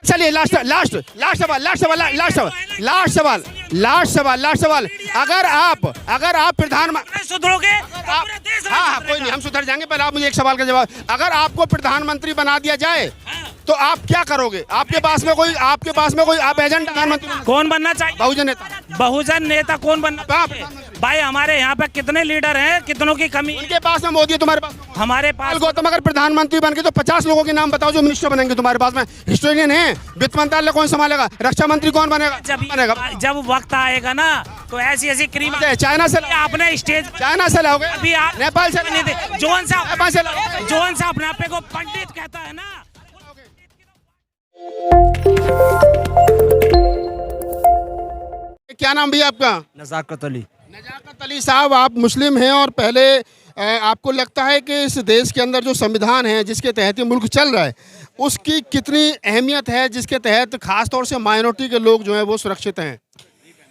चलिए last last last सवाल last सवाल लास्ट सवाल लास्ट सवाल लास्ट सवाल लास्ट सवाल अगर आप प्रधानमंत्री सुधरोगे हाँ कोई नहीं, हम सुधर जाएंगे। पहले आप मुझे एक सवाल का जवाब, अगर आपको प्रधानमंत्री बना दिया जाए तो आप क्या करोगे? आपके पास में कोई आप एजेंट प्रधानमंत्री कौन बनना चाहिए? बहुजन नेता कौन बनना चाहिए? भाई हमारे यहाँ पे कितने लीडर हैं, कितनों की कमी? उनके पास में मोदी है, तुम्हारे पास हमारे पास गौतम अगर प्रधानमंत्री बन गए तो 50 लोगों के नाम बताओ जो मिनिस्टर बनेंगे तुम्हारे पास में। हिस्टोरियन है, वित्त मंत्रालय कौन संभालेगा, रक्षा मंत्री कौन बनेगा? जब वक्त आएगा ना तो ऐसी क्रीम चाइना से आपने स्टेज चाइना से लाओगे, अभी आप नेपाल से जोन सा अपने आप को पंडित कहता है ना। क्या नाम भैया आपका? नज़ाकत अली। नजाकत अली साहब, आप मुस्लिम हैं और पहले आपको लगता है कि इस देश के अंदर जो संविधान है जिसके तहत ये मुल्क चल रहा है उसकी कितनी अहमियत है, जिसके तहत खास तौर से माइनॉरिटी के लोग जो है वो सुरक्षित हैं?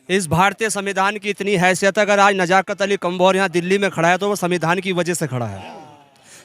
इस भारतीय संविधान की इतनी हैसियत, अगर आज नजाकत अली कम्बोर यहाँ दिल्ली में खड़ा है तो वो संविधान की वजह से खड़ा है।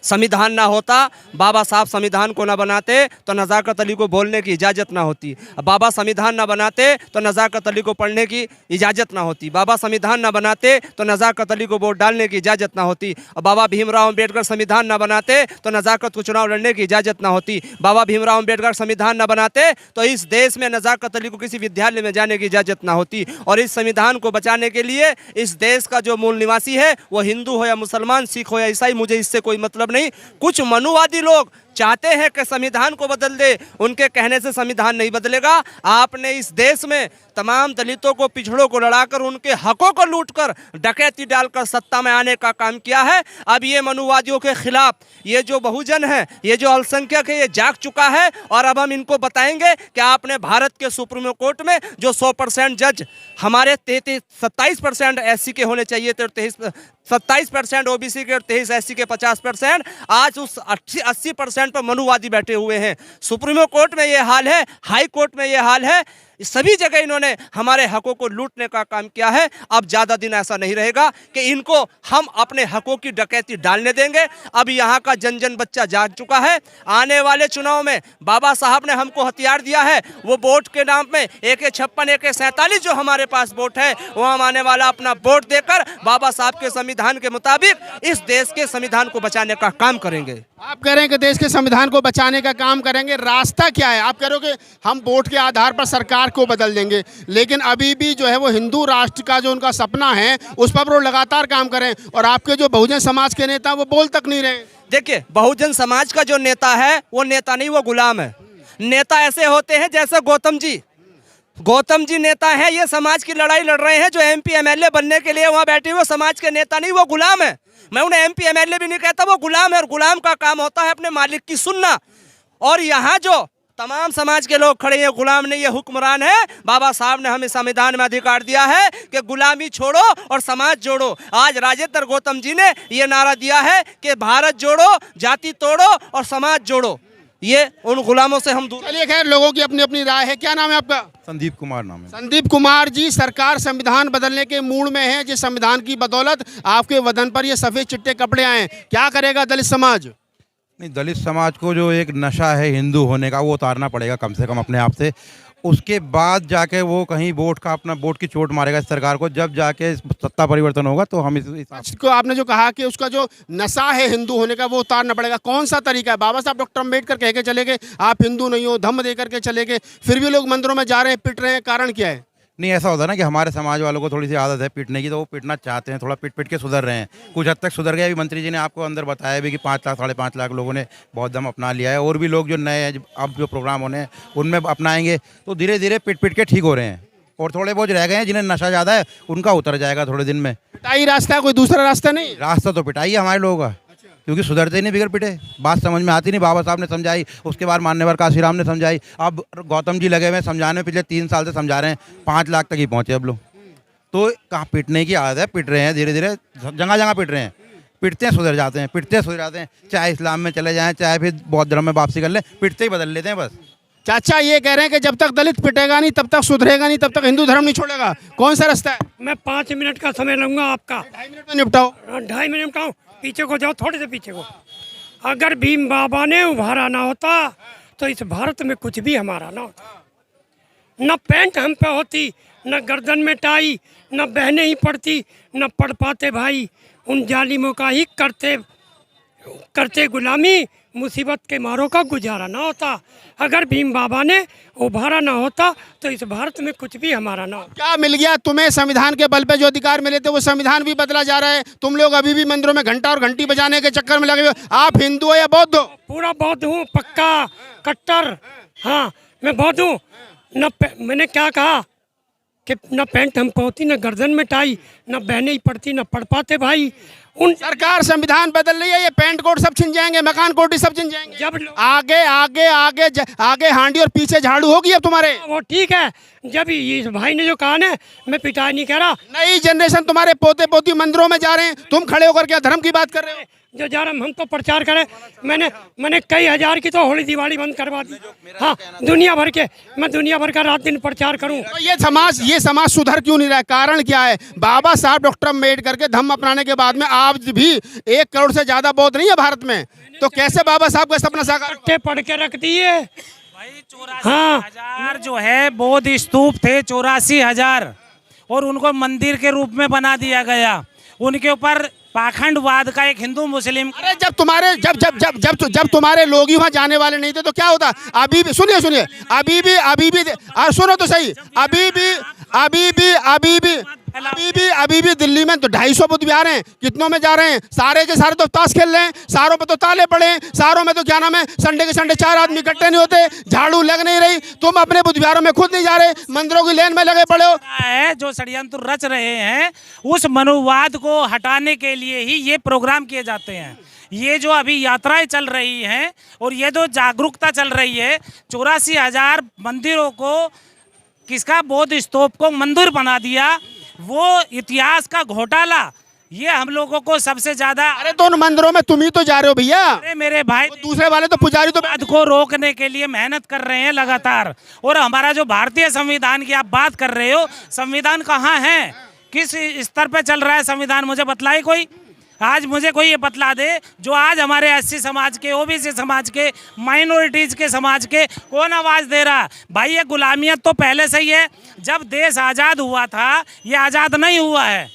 संविधान ना होता, बाबा साहब संविधान को ना बनाते तो नज़ाकत अली को बोलने की इजाज़त ना होती। बाबा संविधान ना बनाते तो नज़ाकत अली को पढ़ने की इजाज़त ना होती। बाबा संविधान ना बनाते तो नज़ाकत अली को वोट डालने की इजाज़त ना होती। बाबा भीमराव अम्बेडकर संविधान ना बनाते तो नज़ाकत को चुनाव लड़ने की इजाज़त ना होती। बाबा भीमराव अम्बेडकर संविधान ना बनाते तो इस देश में नज़ाकत अली को किसी विद्यालय में जाने की इजाज़त ना होती। और इस संविधान को बचाने के लिए इस देश का जो मूल निवासी है, वो हिंदू हो या मुसलमान, सिख हो या ईसाई, मुझे इससे कोई मतलब नहीं। कुछ मनुवादी लोग चाहते हैं कि संविधान को बदल दे, उनके कहने से संविधान नहीं बदलेगा। आपने इस देश में तमाम दलितों को, पिछड़ों को लड़ाकर, उनके हकों को लूटकर, डकैती डालकर सत्ता में आने का काम किया है। अब ये मनुवादियों के खिलाफ ये जो बहुजन है, ये जो अल्पसंख्यक है, ये जाग चुका है। और अब हम इनको बताएंगे कि आपने भारत के सुप्रीम कोर्ट में जो 100% जज हमारे 27% SC के होने चाहिए थे, 27% OBC के और 23 SC के 50%, आज उस 80% पर मनुवादी बैठे हुए हैं। सुप्रीम कोर्ट में ये हाल है, हाई कोर्ट में ये हाल है, सभी जगह इन्होंने हमारे हकों को लूटने का काम किया है। अब ज़्यादा दिन ऐसा नहीं रहेगा कि इनको हम अपने हकों की डकैती डालने देंगे। अब यहाँ का जन जन बच्चा जाग चुका है। आने वाले चुनाव में बाबा साहब ने हमको हथियार दिया है, वो वोट के नाम में AK-56 AK-47 जो हमारे पास वोट है, वो हम आने वाला अपना वोट देकर बाबा साहब के संविधान के मुताबिक इस देश के संविधान को बचाने का काम करेंगे। आप कह रहे हैं कि देश के संविधान को बचाने का काम करेंगे, रास्ता क्या है? आप कह रहे हो कि हम वोट के आधार पर सरकार को बदल देंगे, लेकिन अभी भी जो है वो हिंदू राष्ट्र का जो उनका सपना है उस पर वो लगातार काम करें, और आपके जो बहुजन समाज के नेता वो बोल तक नहीं रहे। देखिए, बहुजन समाज का जो नेता है वो नेता नहीं, वो गुलाम है। नेता ऐसे होते हैं जैसे गौतम जी नेता है, ये समाज की लड़ाई लड़ रहे हैं। जो MP MLA बनने के लिए वहाँ बैठे हुए समाज के नेता नहीं, वो गुलाम है। मैं उन्हें MP MLA भी नहीं कहता, वो गुलाम है। और गुलाम का काम होता है अपने मालिक की सुनना। और यहाँ जो तमाम समाज के लोग खड़े हैं, गुलाम नहीं, ये हुक्मरान है। बाबा साहब ने हमें संविधान में अधिकार दिया है कि गुलामी छोड़ो और समाज जोड़ो। आज राजेंद्र गौतम जी ने ये नारा दिया है कि भारत जोड़ो, जाति तोड़ो और समाज जोड़ो। ये उन गुलामों से हम दूर। चलिए, खैर, लोगों की अपनी अपनी राय है। क्या नाम है आपका? संदीप कुमार नाम है। संदीप कुमार जी, सरकार संविधान बदलने के मूड में है, जिस संविधान की बदौलत आपके वतन पर ये सफेद चिट्टे कपड़े आए। क्या करेगा दलित समाज? नहीं, दलित समाज को जो एक नशा है हिंदू होने का, वो उतारना पड़ेगा कम से कम अपने आप से। उसके बाद जाके वो कहीं अपना वोट की चोट मारेगा इस सरकार को। जब जाके सत्ता परिवर्तन होगा तो हम इसको आपने जो कहा कि उसका जो नशा है हिंदू होने का वो उतारना पड़ेगा, कौन सा तरीका है? बाबा साहब डॉक्टर अम्बेडकर कह के चले गए आप हिंदू नहीं हो, धम्म दे करके चले गए, फिर भी लोग मंदिरों में जा रहे हैं, पिट रहे हैं, कारण क्या है? नहीं, ऐसा होता है ना कि हमारे समाज वालों को थोड़ी सी आदत है पीटने की, तो वो पीटना चाहते हैं, थोड़ा पीट के सुधर रहे हैं। कुछ हद तक सुधर गए। अभी मंत्री जी ने आपको अंदर बताया भी कि 5 लाख 5.5 लाख लोगों ने बौद्ध धर्म अपना लिया है। और भी लोग जो नए हैं, अब जो प्रोग्राम होने हैं उनमें अपनाएंगे, तो धीरे धीरे पीट के ठीक हो रहे हैं। और थोड़े बहुत रह गए हैं जिन्हें नशा ज़्यादा है, उनका उतर जाएगा थोड़े दिन में। पिटाई रास्ता है, कोई दूसरा रास्ता नहीं? रास्ता तो पिटाई है हमारे लोगों का, क्योंकि सुधरते ही नहीं बिगड़ पिटे। बात समझ में आती नहीं। बाबा साहब ने समझाई, उसके बाद मान्यवर काशीराम ने समझाई, अब गौतम जी लगे हुए समझाने, पिछले 3 साल से समझा रहे हैं, 5 लाख तक ही पहुँचे अब लोग। तो कहाँ पिटने की आदत है, पिट रहे हैं धीरे धीरे, जगह जगह पिट रहे हैं। पिटते हैं सुधर जाते हैं, पिटते सुधर जाते हैं। चाहे इस्लाम में चले जाएँ, चाहे फिर बौद्ध धर्म में वापसी कर लें, पिटते ही बदल लेते हैं बस। चाचा ये कह रहे हैं कि जब तक दलित पिटेगा नहीं, तब तक सुधरेगा नहीं, तब तक हिंदू धर्म नहीं छोड़ेगा। कौन सा रास्ता है? मैं 5 मिनट का समय लूँगा आपका। 2.5 मिनट में निपटाओ। 2.5 मिनट निपटाओ। पीछे को जाओ, थोड़े से पीछे को। अगर भीम बाबा ने उभारा ना होता तो इस भारत में कुछ भी हमारा ना होता। न पैंट हम पे होती, न गर्दन में टाई, न बहने ही पड़ती, न पढ़ पाते भाई। उन जालिमों का ही करते गुलामी, मुसीबत के मारों का गुजारा ना होता। अगर भीम बाबा ने उभारा ना होता तो इस भारत में कुछ भी हमारा ना होता। क्या मिल गया तुम्हें? संविधान के बल पे जो अधिकार मिले थे वो संविधान भी बदला जा रहा है। तुम लोग अभी भी मंदिरों में घंटा और घंटी बजाने के चक्कर में लगे हुए। आप हिंदू हो या बौद्ध हो? पूरा बौद्ध हूँ, पक्का कट्टर। हाँ, मैं बौद्ध हूँ। मैंने क्या कहा कि न पैंट हम पे होती, न गर्दन में टाई, न बहने ही पड़ती, न पढ़ पाते भाई। उन सरकार संविधान बदल रही है, ये पेंट कोड सब छिन जाएंगे, मकान कोटी सब छिन जाएंगे। जब आगे आगे आगे आगे हांडी और पीछे झाड़ू होगी अब तुम्हारे। वो ठीक है, जब इस भाई ने जो कहा ना, मैं पिटाई नहीं कह रहा। नई जनरेशन तुम्हारे पोते पोती मंदिरों में जा रहे हैं, तुम खड़े होकर क्या धर्म की बात कर रहे हो? जो जा रहा हम तो प्रचार करें। मैंने कई हजार की तो होली दिवाली बंद करवा दी। हाँ, दुनिया भर के, मैं दुनिया भर का रात दिन प्रचार करूं। तो ये समाज सुधर क्यों नहीं रहा है? कारण क्या है? बाबा साहब डॉक्टर अम्बेडकर के धम्म अपनाने के बाद में आज भी 1 करोड़ से ज्यादा बौद्ध नहीं है भारत में। तो कैसे बाबा साहब का सपना साकार? पढ़ के रख दिए भाई 84,000 जो है बौद्ध स्तूप थे, 84,000, और उनको मंदिर के रूप में बना दिया गया। उनके ऊपर पाखंडवाद का एक हिंदू मुस्लिम। अरे जब तुम्हारे लोग ही वहाँ जाने वाले नहीं थे तो क्या होता? अभी भी सुनिए अभी भी सुनो तो सही। अभी भी दिल्ली में तो 250 बुद्ध विहार हैं। कितनों में जा रहे हैं? सारे के सारे तो ताश खेल रहे हैं, सारों पे तो ताले पड़े हैं, सारों में तो क्या नाम है, संडे के संडे 4 आदमी इकट्ठे नहीं होते, झाड़ू लग नहीं रही। तुम अपने बुद्ध विहारों में खुद नहीं जा रहे, मंदिरों की लेन में लगे पड़े हो। है जो षड्यंत्र रच रहे हैं, उस मनोवाद को हटाने के लिए ही ये प्रोग्राम किए जाते हैं। ये जो अभी यात्राएं चल रही हैं और ये जो जागरूकता चल रही है, 84,000 मंदिरों को, किसका बौद्ध स्तूप को मंदिर बना दिया, वो इतिहास का घोटाला, ये हम लोगों को सबसे ज्यादा। अरे तो उन मंदिरों में तुम ही तो जा रहे हो भैया। अरे मेरे भाई, दूसरे वाले तो पुजारी तो वाद को रोकने के लिए मेहनत कर रहे हैं लगातार। और हमारा जो भारतीय संविधान की आप बात कर रहे हो, संविधान कहाँ है, किस स्तर पे चल रहा है संविधान? मुझे बतलाए कोई। आज मुझे कोई ये बतला दे जो आज हमारे एससी समाज के, ओबीसी समाज के, माइनॉरिटीज के समाज के कौन आवाज दे रहा? भाई ये गुलामियत तो पहले से ही है। जब देश आज़ाद हुआ था, ये आज़ाद नहीं हुआ है,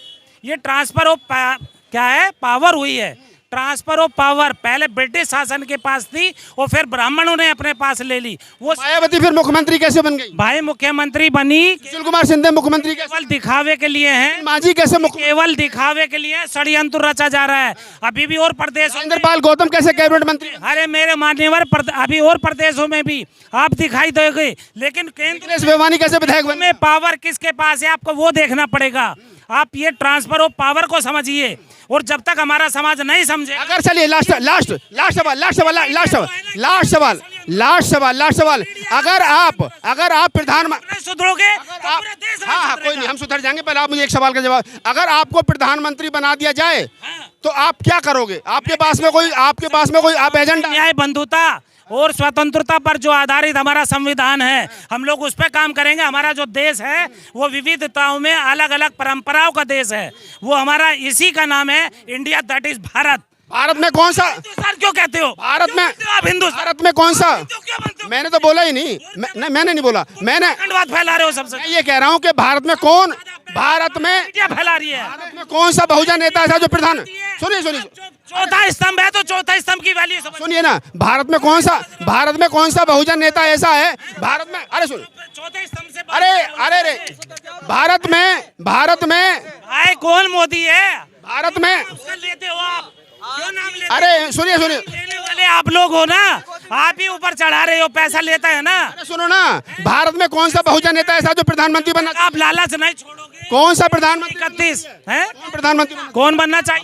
ये ट्रांसफर ऑफ क्या है, पावर हुई है। ट्रांसफर ऑफ पावर पहले ब्रिटिश शासन के पास थी और फिर ब्राह्मणों ने अपने पास ले ली। वो मायावती फिर मुख्यमंत्री कैसे बन गई? भाई मुख्यमंत्री बनी, सुशील कुमार शिंदे मुख्यमंत्री कैसे? केवल दिखावे के लिए हैं। मांझी कैसे केवल दिखावे के लिए षड्यंत्र रचा जा रहा है। अभी भी और प्रदेशों में, इंद्रपाल गौतम कैसे कैबिनेट मंत्री? अरे मेरे मान्यवर, अभी और प्रदेशों में भी आप दिखाई दोगे, लेकिन केंद्र बेवानी कैसे विधायक बने? में पावर किसके पास है आपको वो देखना पड़ेगा। आप ये ट्रांसफर ऑफ पावर को समझिए, और जब तक हमारा समाज नहीं समझे। अगर चलिए लास्ट सवाल, अगर आप प्रधानमंत्री सुधरोगे, हाँ कोई नहीं, हम सुधर जाएंगे। पहले आप मुझे एक सवाल का जवाब, अगर आपको प्रधानमंत्री बना दिया जाए तो आप क्या करोगे? आपके पास में कोई आप एजेंडा? न्याय, बंधुता और स्वतंत्रता पर जो आधारित हमारा संविधान है, हम लोग उस पर काम करेंगे। हमारा जो देश है वो विविधताओं में अलग अलग परंपराओं का देश है, वो हमारा इसी का नाम है India, that is Bharat. Bharat में कौन सा? हिंदुस्तान क्यों कहते हो? भारत में आप हिंदुस्तान भारत में कौन सा? मैंने तो बोला ही नहीं, मैंने नहीं बोला। मैंने फैला रहे हो सबसे। मैं ये कह रहा हूँ कि भारत में क्या फैला रही है? भारत में कौन सा बहुजन नेता ऐसा जो प्रधान? सुनिए चौथा स्तंभ है, तो चौथा स्तंभ की वैल्यू सुनिए ना। भारत में कौन सा बहुजन नेता ऐसा है भारत में? अरे सुन, चौथे स्तंभ से अरे भारत में आए कौन मोदी है? भारत में लेते हो आप, क्यों नाम लेते? अरे सुनिए लेने वाले आप लोग हो ना, आप ही ऊपर चढ़ा रहे हो, पैसा लेता है ना। अरे सुनो ना, भारत में कौन सा बहुजन नेता ऐसा जो प्रधानमंत्री बनना? आप लालच नहीं छोड़ोगे। कौन सा प्रधानमंत्री? 31 है प्रधानमंत्री कौन बनना चाहिए?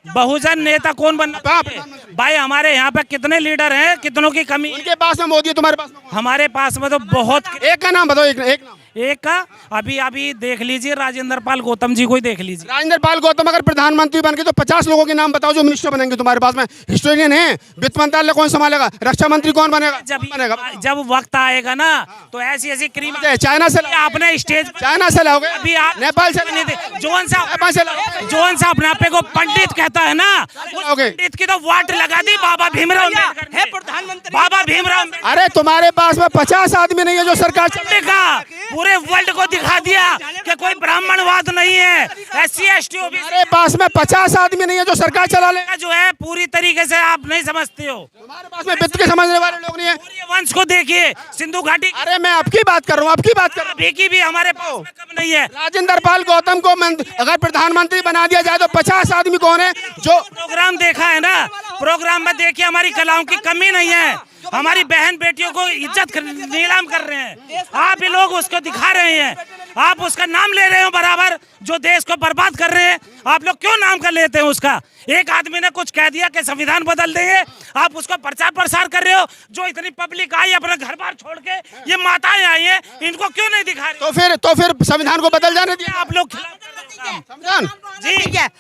बहुजन नेता कौन बनना चाहिए? भाई हमारे यहाँ पे कितने लीडर हैं, कितनों की कमी? उनके पास में मोदी है, तुम्हारे पास में? हमारे पास में तो बहुत। एक का नाम बताओ, एक नाम। एक का अभी अभी देख लीजिए राजेंद्र पाल गौतम जी को ही देख लीजिए। राजेंद्र पाल गौतम अगर प्रधानमंत्री बन गए तो 50 लोगों के नाम बताओ जो मिनिस्टर बनेंगे तुम्हारे पास में। हिस्टोरियन है, वित्त मंत्रालय कौन संभालेगा, रक्षा मंत्री कौन बनेगा, जब बनेगा? जब वक्त आएगा ना तो ऐसी ऐसी क्रीम चाइना से आपने स्टेज पर चाइना से लाओगे, अभी आप नेपाल से नहीं थे। नेपाल से लाओगे। जोन सा अपने आप को पंडित कहता है ना, उस ओके। पंडित की तो वाट लगा दी बाबा भीमराव अम्बेडकर ने। प्रधानमंत्री बाबा भीमराव अम्बेडकर अरे तुम्हारे पास में 50 आदमी नहीं है जो सरकार चलाए। ने कहा, पूरे वर्ल्ड को दिखा दिया कि कोई ब्राह्मणवाद नहीं है, SC ST OBC तुम्हारे पास में 50 आदमी नहीं है जो सरकार चला ले। का जो है पूरी तरीके से आप नहीं समझते हो। तुम्हारे पास में वित्त के समझने वाले लोग नहीं है। पूरे वंश को देखिए, सिंधु घाटी अरे मैं आपकी बात कर रहा हूँ, आपकी बात कर रहा हूँ। की भी हमारे पास में कम नहीं है। राजेंद्र पाल गौतम को अगर प्रधानमंत्री बना दिया जाए तो 50 आदमी कौन है जो प्रोग्राम देखा है ना, प्रोग्राम में देखिए हमारी कलाओं की कमी नहीं है। हमारी बहन बेटियों को इज्जत नीलाम कर रहे हैं, आप ये लोग उसको दिखा रहे हैं, आप उसका नाम ले रहे हो बराबर, जो देश को बर्बाद कर रहे हैं। आप लोग क्यों नाम कर लेते हैं उसका? एक आदमी ने कुछ कह दिया कि संविधान बदल देंगे, आप उसको प्रचार प्रसार कर रहे हो। जो इतनी पब्लिक आई अपना घर बार छोड़ के, ये माताएं आई हैं, इनको क्यों नहीं दिखा रहे? तो फिर संविधान को बदल जाने दिया। आप लोग खिलाफ कर रहे हैं। संविधान जी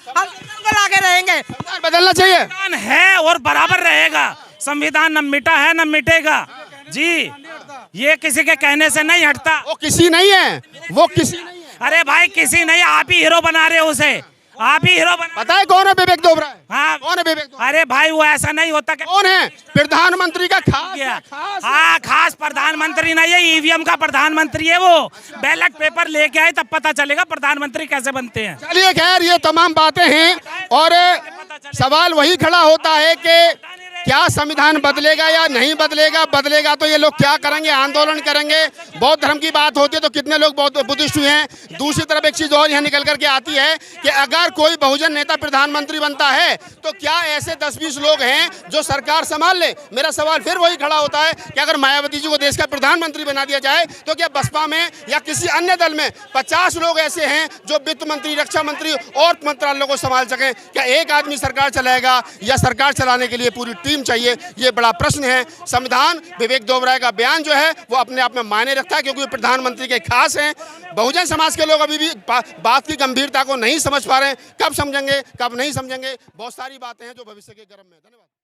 हम को लाके रहेंगे। संविधान बदलना चाहिए। संविधान है और बराबर रहेगा। संविधान न मिटा है न मिटेगा जी, ये किसी के कहने से नहीं हटता। वो किसी नहीं है, वो किसी नहीं है। अरे भाई किसी नहीं, आप ही हीरो बना रहे हो उसे, आप ही हीरो बना। पता है कौन है विवेक दोबरा? हाँ कौन है विवेक दोबरा? अरे भाई वो ऐसा नहीं होता कि कौन है? प्रधानमंत्री का गया। खास हाँ खास प्रधानमंत्री नहीं है, EVM का प्रधानमंत्री है वो। बैलेट पेपर लेके आए तब पता चलेगा प्रधानमंत्री कैसे बनते हैं। चलिए खैर ये तमाम बातें हैं और सवाल वही खड़ा होता है कि क्या संविधान बदलेगा या नहीं बदलेगा। बदलेगा तो ये लोग क्या करेंगे, आंदोलन करेंगे। बौद्ध धर्म की बात होती है तो कितने लोग बुद्धिस्ट हुए हैं। दूसरी तरफ एक चीज़ और यहाँ निकल करके आती है कि अगर कोई बहुजन नेता प्रधानमंत्री बनता है तो क्या ऐसे 10-20 लोग हैं जो सरकार संभाल ले। मेरा सवाल फिर वही खड़ा होता है कि अगर मायावती जी को देश का प्रधानमंत्री बना दिया जाए तो क्या बसपा में या किसी अन्य दल में 50 लोग ऐसे हैं जो वित्त मंत्री, रक्षा मंत्री और मंत्रालयों को संभाल सकें। क्या एक आदमी सरकार चलाएगा या सरकार चलाने के लिए पूरी टीम चाहिए, ये बड़ा प्रश्न है। संविधान विवेक दोबराय का बयान जो है वो अपने आप में मायने रखता है क्योंकि प्रधानमंत्री के खास हैं। बहुजन समाज के लोग अभी भी बात की गंभीरता को नहीं समझ पा रहे हैं। कब समझेंगे, कब नहीं समझेंगे, बहुत सारी बातें हैं जो भविष्य के गर्भ में। धन्यवाद।